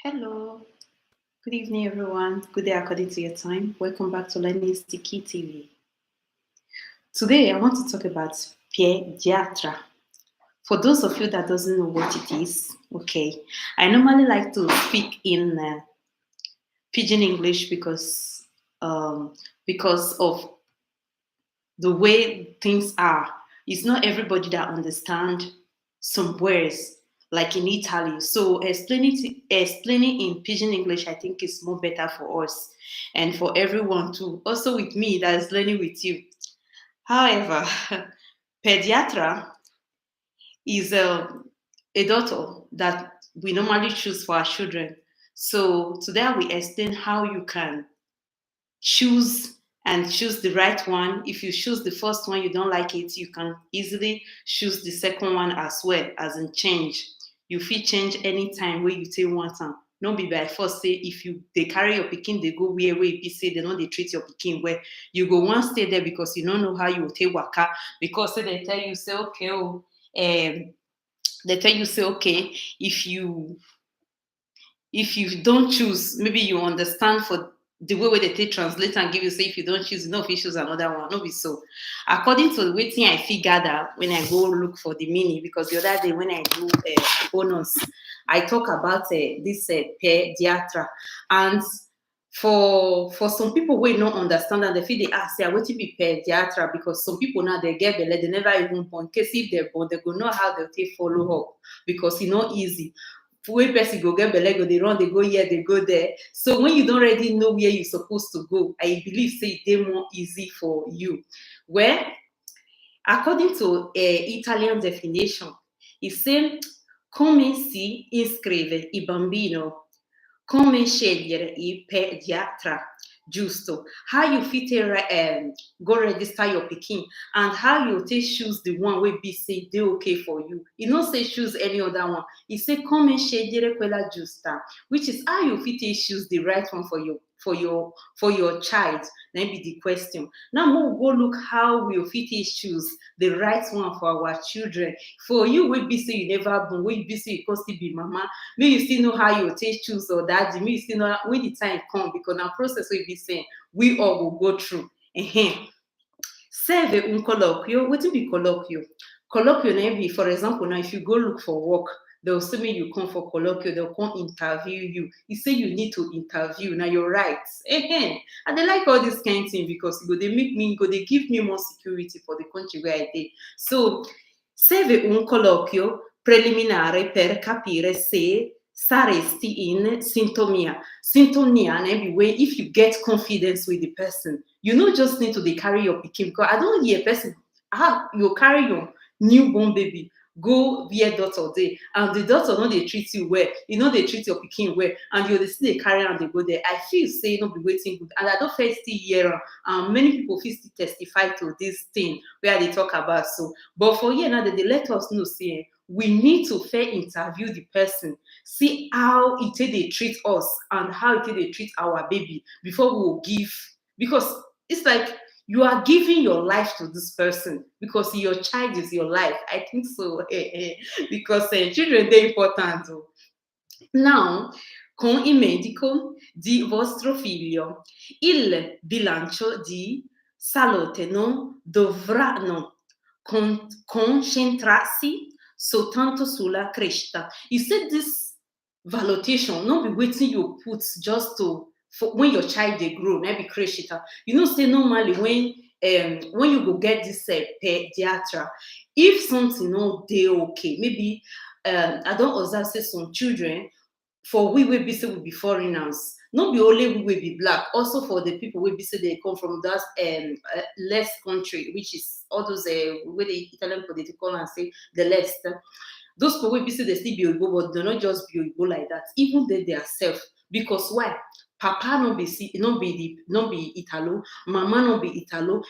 Hello, good evening, everyone. Good day according to your time. Welcome back to Learning Sticky TV. Today, I want to talk about pediatra. For those of you that doesn't know what it is, okay, I normally like to speak in pidgin English because of the way things are. It's not everybody that understand some words like in Italy. So explaining in pidgin English, I think is more better for us and for everyone too. Also with me that is learning with you. However, pediatra is a doctor that we normally choose for our children. So today I will explain how you can choose choose the right one. If you choose the first one, you don't like it, you can easily choose the second one as well, as in change. You fit change anytime where you say want am. No be by force say if you they carry your pikin, they go where e be say they no dey treat your pikin well. You go wan stay there because you don't know how you take waka because say they tell you say okay they tell you say okay if you don't choose, maybe you understand for the way where they take translate and give you say if you don't choose, no, if you choose another one, no be so. According to the way thing I figured out when I go look for the meaning, because the other day when I do bonus, I talk about this pediatra, and for some people wey no understand and they feel they ask say wetin be pediatra, because some people now they get belle they never even born. In case if they born, they go know how they take follow up because it's not easy wey person go get belle go dey run dey go here dey go there. So when you don't already know where you're supposed to go, I believe say e dey more easy for you. Well, according to Italian definition, e say come si iscrive i bambino, come scegliere il pediatra, giusto? How you fit go register your pikin and how you take choose the one wey be say dey okay for you. E no say choose any other one. E say come scegliere quella giusta, which is how you fit take choose the right one for your child. Na be the question. Now make we go look how we fit take choose the right one for our children. For you wey be say you never born, wey be say you come still be mama, may you still know how you take choose or daddy, may you still know when the time come, because na process wey be saying we all will go through. Serve un colloquio. Wetin be colloquio? Colloquio na be, for example, now if you go look for work, they'll say me you come for colloquio, they'll come interview you. You say you need to interview, now you're right. And they like all this kind of thing because they give me more security for the country where I did. So serve un colloquio preliminare per capire se saresti in sintonia. Sintonia na be way if you get confidence with the person. You no just need to dey carry your pikin, because I don't hear person you carry your newborn baby go where doctor dey and the doctor no dey treat you well, e no dey treat your pikin well, and you dey still dey carry am dey go there. I feel say no be wetin good, and I don first still hear am. Many people fit still testify to this thing wey I dey talk about so. But for here now, they dey let us know say we need to fair interview the person, see how e take dey treat us and how e take dey treat our baby before we will give, because it's like you are giving your life to this person because your child is your life. I think so. Because children dey important. Now, con il medico di vostro figlio, il bilancio di salute non dovranno concentrarsi soltanto sulla crescita. You said this valuation no be wetin you put just to for when your child dey grow, na be crescita. You know say normally when you go get this pediatra, if something no dey okay, maybe I don observe say some children, for we wey be say we be foreigners, no be only we wey be black, also for the people wey be say they come from that less country, which is all those wey the Italian people dey call and say the left. Those people wey be say they still be Oyibo, but they not just be Oyibo like that. Even they self, because why? Papa no be Italo, mama no be Italo.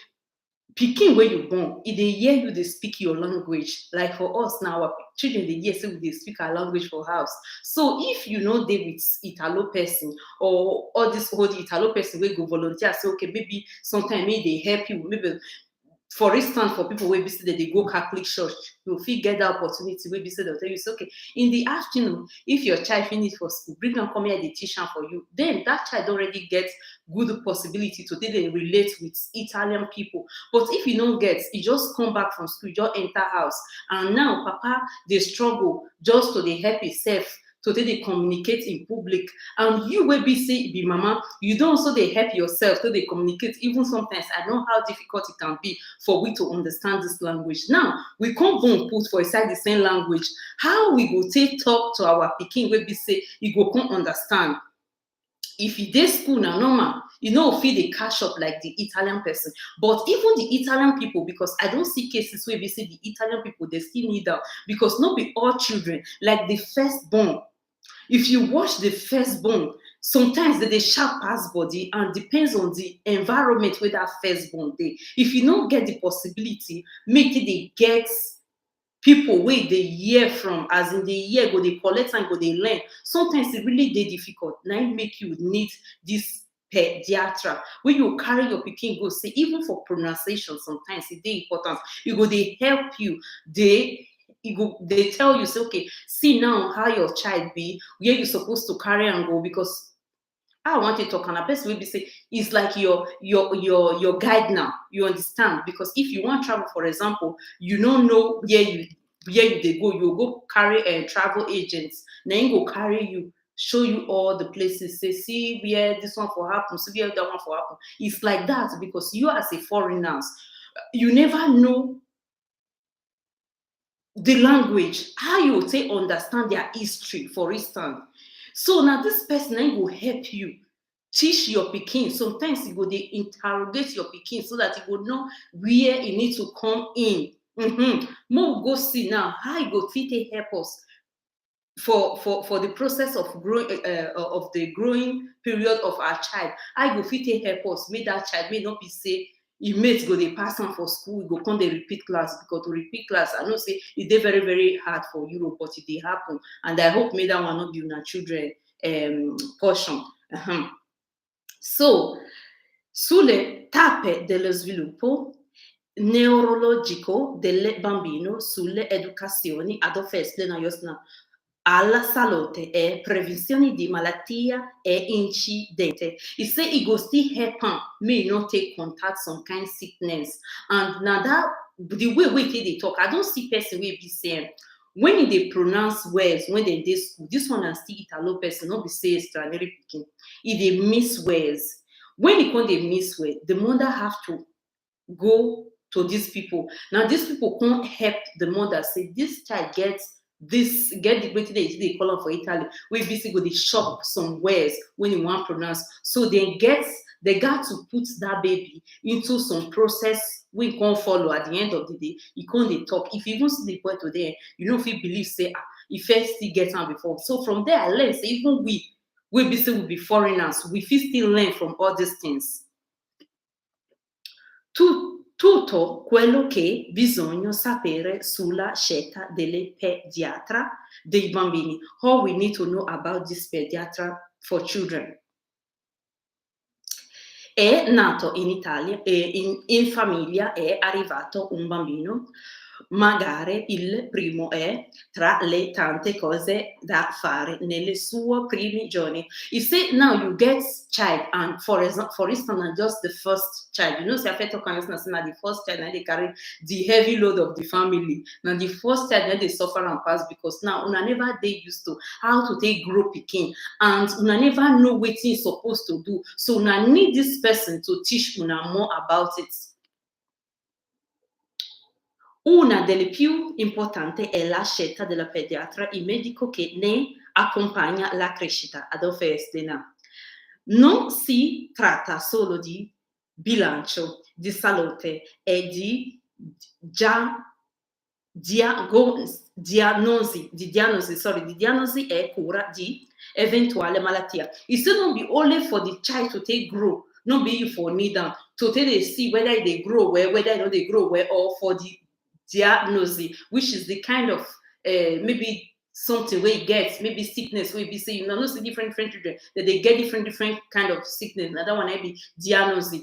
Pikin wey you born, e dey hear you dey speak your language. Like for us now, our children dey hear say we dey speak our language for house. So if you no dey with Italo person or all this whole Italo person wey go volunteer say okay, maybe sometime may dey help you, maybe For instance, for people wey be say they go Catholic church, you fit get that opportunity wey be say they'll tell you, say, okay, in the afternoon, if your child finish for school, bring am come here, they teach am for you. Then that child already gets good possibility to dey relate with Italian people. But if you don't get, you just come back from school, you just enter house, and now Papa they struggle just to dey help himself, to they communicate in public, and you will be say be mama, you don't also they help yourself to they communicate. Even sometimes I know how difficult it can be for we to understand this language. Now we can't go and put for aside the same language. How we go take talk to our pikin will be say you go come understand. If you dey school now normal, you know feel dey catch up like the Italian person. But even the Italian people, because I don't see cases where we say the Italian people they still need that, because not be all children like the firstborn. If you watch the firstborn, sometimes they sharp pass body, and depends on the environment where that firstborn dey. If you don't get the possibility, make it they get people wey dey hear from, as in dey hear, go dey collect and go dey learn. Sometimes it really dey difficult. Now it make you need this pediatra. When you carry your pikin go say, even for pronunciation, sometimes it dey important. You go dey help you. They tell you, say, okay, see now how your child be, where you supposed to carry and go, because I want to talk, and a person will be say it's like your guide now. You understand? Because if you want travel, for example, you don't know where you they go, you go carry a travel agents. Then go carry you, show you all the places. Say, see where this one for happen, see where that one for happen. It's like that because you as a foreigner, you never know the language, how you take understand their history, for instance. So now this person will help you teach your pikin. Sometimes you go they interrogate your pikin so that you will know where you need to come in. More go see now how you go fit help us for the process of growing of the growing period of our child. How you go fit help us make that child may not be say mates go they pass on for school, go come they repeat class, because to repeat class, I know say it's very, very hard for Europe, but it they happen. And I hope may that one not be our children portion. So, sulle tappe dello sviluppo neurologico del bambino, sulle educazioni ad offesle na josna alla salute e prevenzione di malattia e incidente. He say he go still help am may not take contact some kind sickness. And now that the way they talk, I don't see person will be saying when they pronounce words when they dey school. This one is still Italo person, not be say extraordinary picking. If they miss words, when you they miss words, the mother have to go to these people. Now these people can't help the mother say this child gets this, get the way they call them for Italy. We basically go they shop some words when you want to pronounce. So they got to put that baby into some process we can't follow. At the end of the day, you can't they talk. If you even see the boy today, you know if you believe say if first still get on before. So from there I learned say even we will be foreigners, we still learn from all these things. Tutto quello che bisogna sapere sulla scelta delle pediatra dei bambini. All we need to know about this pediatra for children. È nato in Italia e in famiglia è arrivato un bambino. Magari il primo è tra le tante cose da fare nelle sue primi giorni. You say now you get child, and for instance, just the first child. You know, say affected consciousness now the first child, now they carry the heavy load of the family. Now the first child, now they suffer and pass because now una never they used to how to take grow pikin, and una never know what is supposed to do. So una need this person to teach una more about it. Una delle più importanti è la scelta della pediatra, il medico che ne accompagna la crescita ad Ofestina. Non si tratta solo di bilancio, di salute e di diagnosi e cura di eventuale malattia. It still not be only for the child to take grow, not be for need them to take they see whether they grow well, whether they grow well, or for the diagnosis, which is the kind of maybe something where it gets maybe sickness where you be say you know see different children that they get different kind of sickness. Another one might be diagnosis.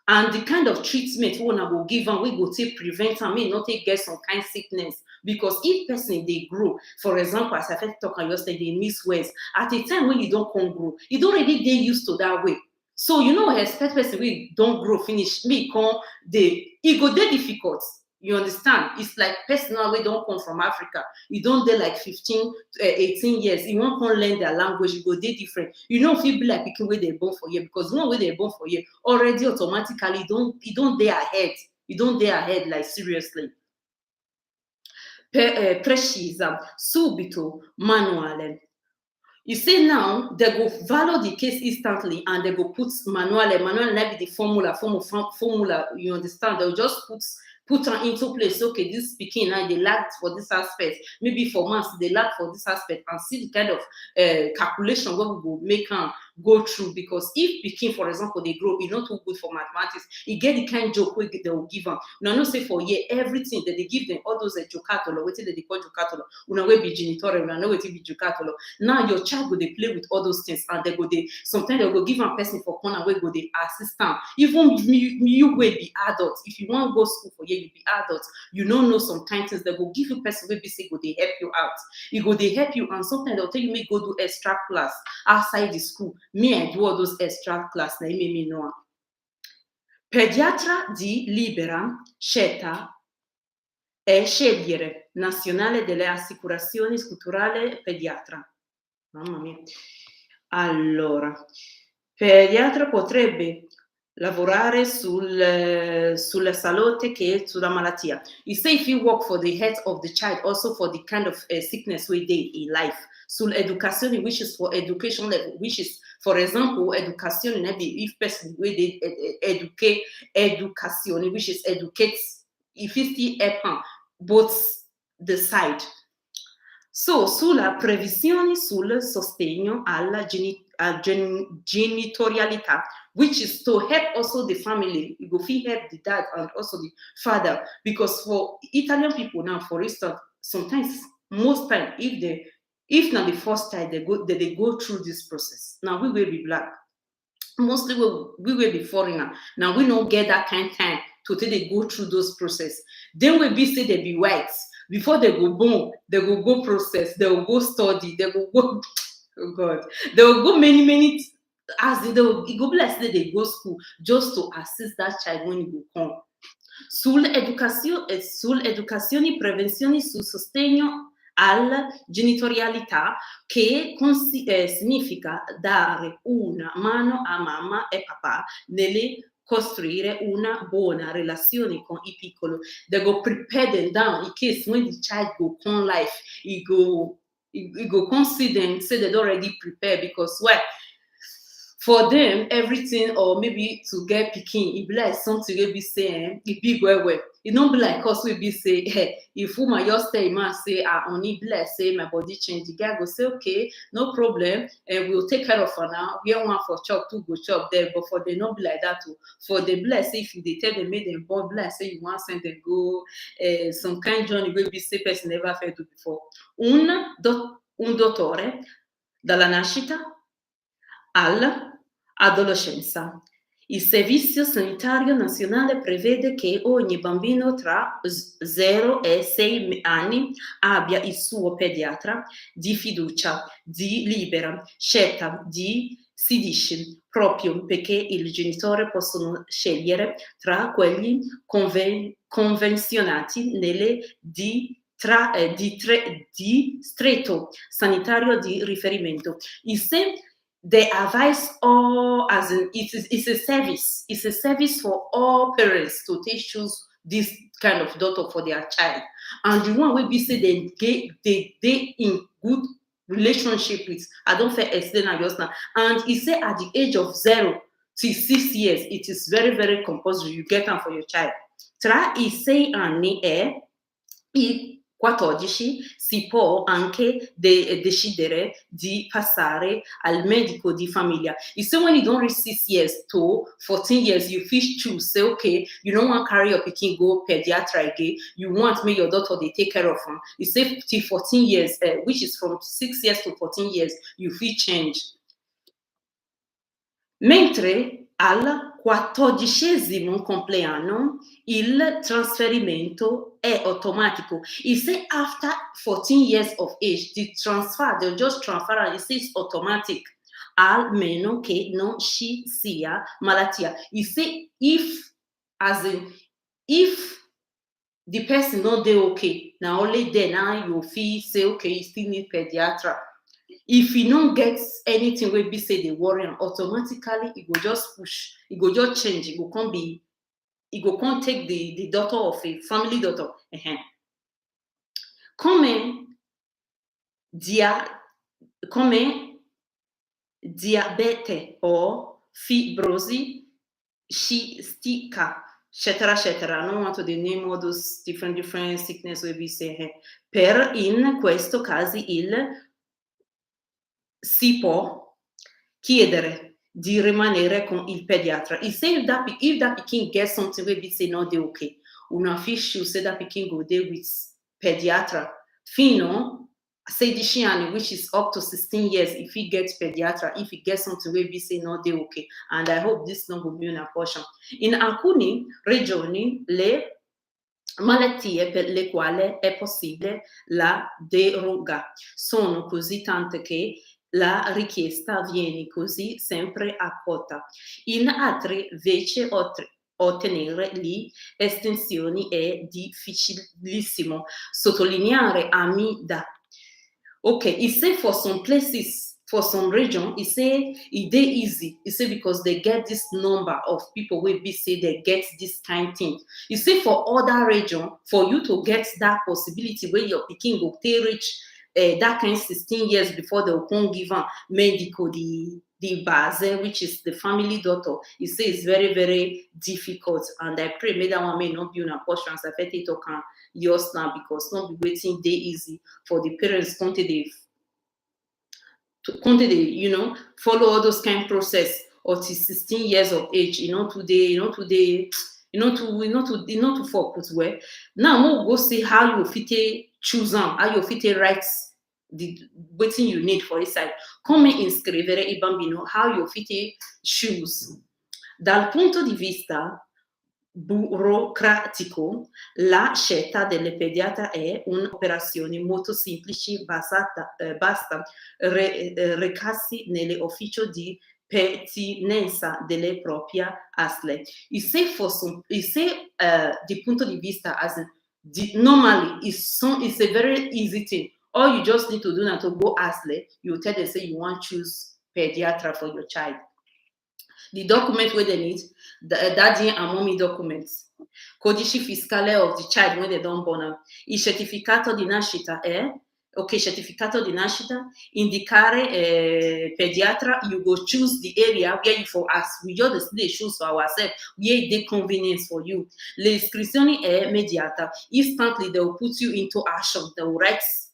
and the kind of treatment we will give am, we go take prevent am, may not take get some kind sickness. Because if person they grow, for example, as I first talk about yesterday, they miss words at a time when you don't come grow, you don't already get used to that way. So you know, expect person we don't grow finish me come it go dey difficult. You understand? It's like personal we don't come from Africa. You don't dey like 15, 18 years. You won't come learn their language. You go dey different. You know, feel like picking where they born for you, because one way they born for you already automatically you don't dey ahead. You don't dey ahead like seriously. Precisa, subito, manuale. You say now they go value the case instantly and they go put manuale. Manuale might be the formula. You understand? They'll just put them into place. Okay, this speaking now they lack for this aspect. Maybe for months they lack for this aspect, and see the kind of calculation what we will make them go through. Because if speaking, for example, they grow, it's not too good for mathematics. You get the kind of joke they will give them. Now, not say for year everything that they give them, all those jocatolo, what they call jocatolo, una will be genitore, una know what be jocatolo. Now your child go they play with all those things, and they go they sometimes they go give one person for corner where go they assistant. Even you will be adults. If you want to go school for year, you be adults. You don't know some kind things they go give you person where be say go they help you out. You go they help you, and sometimes they'll tell you may go do extra class outside the school. Me, I do all those extra class. Na me know. Pediatra di libera scelta è scegliere nazionale delle assicurazioni culturali pediatra. Mamma mia. Allora, pediatra potrebbe lavorare sulla salute che sulla malattia. You say if you work for the health of the child, also for the kind of sickness we dey in life. Sull'educazione, which is for education level, which is, for example, educazione, maybe if person wey dey educate, educazione, which is educates, if you still help both the side. So, sulla previsione sul sostegno alla genitorialità, which is to help also the family. You go fit help the dad and also the father. Because for Italian people now, for instance, sometimes, most time, if not the first time they go through this process. Now we will be black. Mostly we will be foreigner. Now we don't get that kind of time to take they go through those process. Then we be say they be whites. Before they go born, they will go process, they will go study, they will go, oh God, they will go many, as they will go bless they go school just to assist that child when he will come. Sull'educazione, prevenzione sul sostegno alla genitorialità, che significa dare una mano a mamma e papà nelle costruire una buona relazione con i piccoli. They go prepare them down in case when the child go come life, he go consider them, say they already prepared, because well, for them everything, or maybe to get pikin, it be like something will be saying it big well. It don't be like us we be say, hey, if woman just tell man say I only bless, say my body change, the guy go say okay, no problem, and we'll take care of her now. We one for chop, two go chop there, but for they not be like that too. For the bless, if they tell them make them born bless, say you want send them go some kind journey will be say person never felt to before. Un dottore dalla nascita all'adolescenza. Il Servizio Sanitario Nazionale prevede che ogni bambino tra 0 e 6 anni abbia il suo pediatra di fiducia, di libera scelta, si dice, proprio perché i genitori possono scegliere tra quelli convenzionati nelle distretto sanitario di riferimento. The advice all as in it's a service. It's a service for all parents to choose this kind of doctor for their child. And the one will be say they in good relationship with. I don't feel explain just now. And he said at the age of 0 to 6 years, it is very, very compulsory. You get them for your child. Tra i 6 anni e i 14 si può anche decidere di passare al medico di famiglia. You say when you don't reach 6 years to 14 years, you fit choose, say, okay, you don't want to carry your pikin go pediatra again, you want me your daughter, they take care of him. You say till 14 years, which is from 6 years to 14 years, you fit change. Mentre Al 14° compleanno il trasferimento è automatico. It says after 14 years of age, the transfer, they'll just transfer, it says automatic, almeno che non ci sia malattia. It say if, as in, if the person not dey okay, na only then now you fit say, okay, you still need pediatra. If you don't get anything wey be say dey worry am, automatically e go just push, e go just change, e go come take the doctor of a family doctor. Come diabete o fibrosi cistica, eccetera, eccetera. I don't want to name all those different sickness wey be say. Per in questo caso si può chiedere di rimanere con il pediatra. If that pikin get something wey be say no dey okay, una fit choose say that pikin go dey with pediatra fino 16 anni, which is up to 16 years, if he gets pediatra, if he gets something wey be say no dey okay. And I hope this no go be una portion. In alcune regioni le malattie per le quali è possibile la deroga sono così tante che la richiesta viene così sempre accolta. In altri invece ottenere le estensioni è difficilissimo. Sottolineare amida. Okay, it say for some places, for some region, it say it dey easy. It say because they get this number of people wey be say they get this kind thing. You say for other region, for you to get that possibility where your pikin go take reach that kind 16 years before they will come give am medical the base, which is the family doctor. It say it's very, very difficult, and I pray may that one may not be una portion as I fit it talk am yours now, because not be waiting dey easy for the parents come to the follow all those kind of process until 16 years of age, today, to focus well. Now we'll go see how you fit choose am, how you fit write the wetin you need for inside. Come iscrivere il bambino, how you fit choose. Dal punto di vista burocratico, la scelta del pediatra è un'operazione molto semplice, basta recarsi nell'ufficio di pertinenza delle proprie ASL. Il say di punto di vista as normally it's a very easy thing. All you just need to do now to go ASL, you tell them say you want choose pediatra for your child. The document where they need, the daddy and mommy documents, codice fiscale of the child when they don't born am, il certificato di nascita è, certificato di nascita, indicare pediatra, you go choose the area where you for us, we just dey choose for ourselves, where dey convenience for you. L'iscrizione è immediata, instantly they will put you into action, they will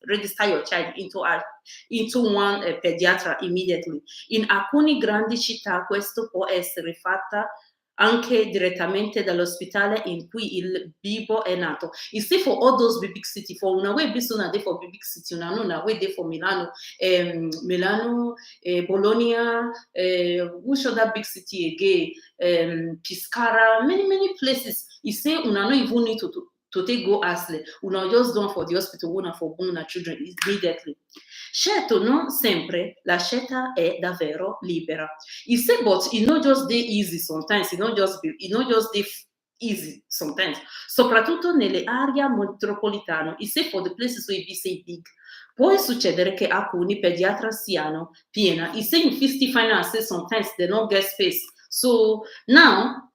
register your child into one pediatra immediately. In alcune grandi città questo può essere fatta anche direttamente dall'ospedale in cui il bimbo è nato. You see, for all those big city, for una way bis una dey for big city, una way dey for Milano, Bologna, which other big city again, Pescara, many places. You say una no even need to take go ASL, una just done for the hospital, una for una children immediately. Certo, non sempre la scelta è davvero libera. You say, but it not just dey easy sometimes, it not just dey easy sometimes, soprattutto nelle aree metropolitane. You say for the places where be say big, può succedere che alcuni pediatri siano piena. You say in 50 finance, sometimes they don't get space. So now,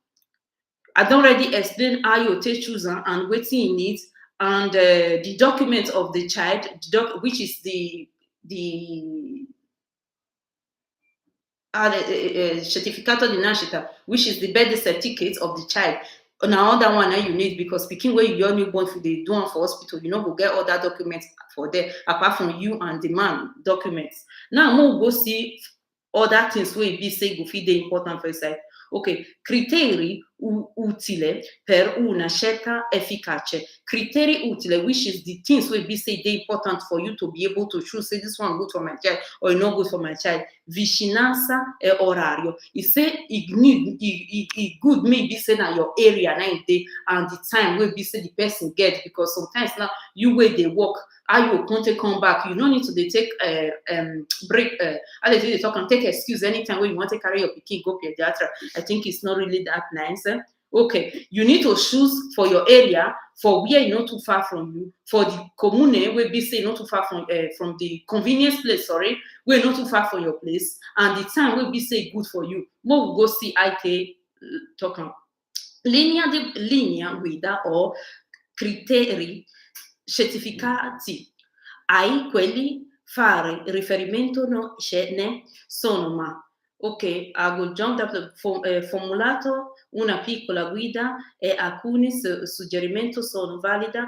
I don already explain how you take choose and wetin you need, and the document of the child, which is the certificato di nascita, which is the birth certificate of the child. Another one that you need, because pikin wey you newborn for dey do am for hospital, you no go get other documents for there apart from you and the man documents. Now we go see other things wey be say go fit dey important for inside. Okay, criteri utile per una scelta efficace. Criteri utile, which is the things wey be say dey important for you to be able to choose say this one good for my child or e no good for my child. Vicinanza e orario. E say e good make e be say na your area na e dey and the time wey be say the person get, because sometimes now you wey dey work, how you go come back, you no need to dey take break, how they talk and take excuse anytime when you want to carry your pikin go pediatra. I think it's not really that nice. Okay, you need to choose for your area, for where not too far from you, for the commune where be say not too far from the convenience place, sorry, where not too far from your place, and the time will be say good for you. More go see IT talk linea guida o criteri certificati ai quelli fare riferimento no ce ne sono, ma ok, ho già formulato una piccola guida e alcuni suggerimenti sono validi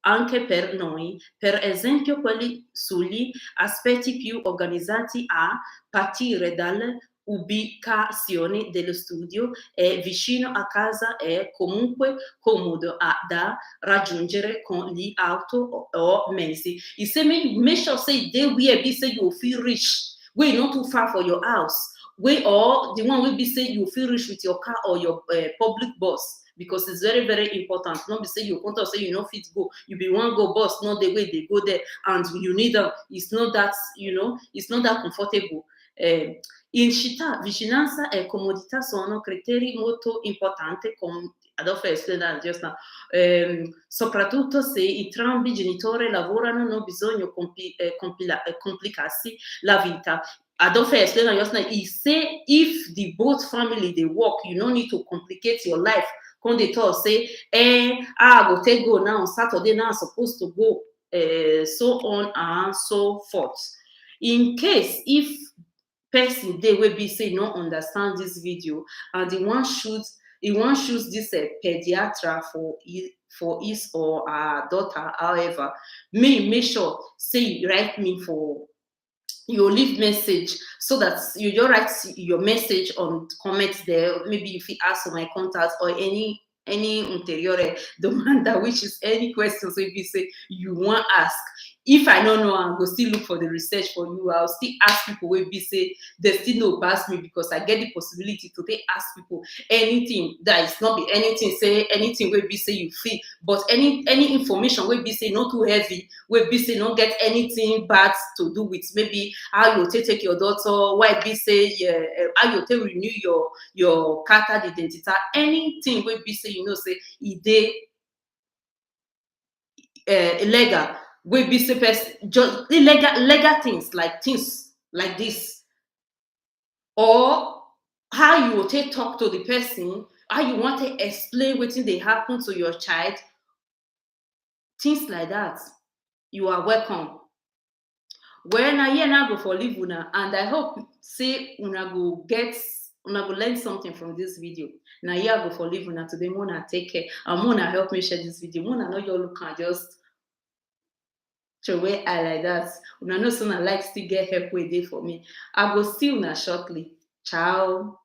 anche per noi, per esempio quelli sugli aspetti più organizzati a partire dalle ubicazione dello studio è vicino a casa e comunque comodo da raggiungere con gli auto o mezzi. Make sure say they where be say you feel rich, wey not too far for your house, wey or the one wey be say you feel rich with your car or your public bus, because it's very very important. Not be say you want to say you no fit go, you be one go bus, not the way they go there and you need them. It's not that, it's not that comfortable. In città, vicinanza e comodità sono criteri molto importanti, come Adolfo spiega just now. Soprattutto se entrambi i genitori lavorano, non bisogna complicarsi la vita. Adolfo explain just now, he say if the both family they work, you no need to complicate your life. When they talk say, I go take go now on Saturday, now I'm supposed to go, so on and so forth. In case if person they will be say no understand this video and he want choose this pediatra for his or her daughter, however, make sure say you write me for you leave message so that you just write your message on comments there. Maybe if you ask for my contact or any ulteriore domanda, which is any questions if you say you want ask. If I don't know, I'll go still look for the research for you. I'll still ask people where be say they still know pass me, because I get the possibility to ask people anything that is not be anything, say anything where be say you feel, but any information where be say not too heavy, where be say not get anything bad to do with maybe how you take your daughter, why be say how you take renew your carta d'identità, anything where be say say illegal. Will be supposed just legal things like this, or how you will talk to the person, how you want to explain what they happen to your child, things like that. You are welcome. When I hear now go for live una, and I hope say una go learn something from this video. Now here I go for live una today. Mona take care and Mona help me share this video. Mona know your look and just way I like that. Una know soon I like still get help with it for me. I will see you shortly. Ciao.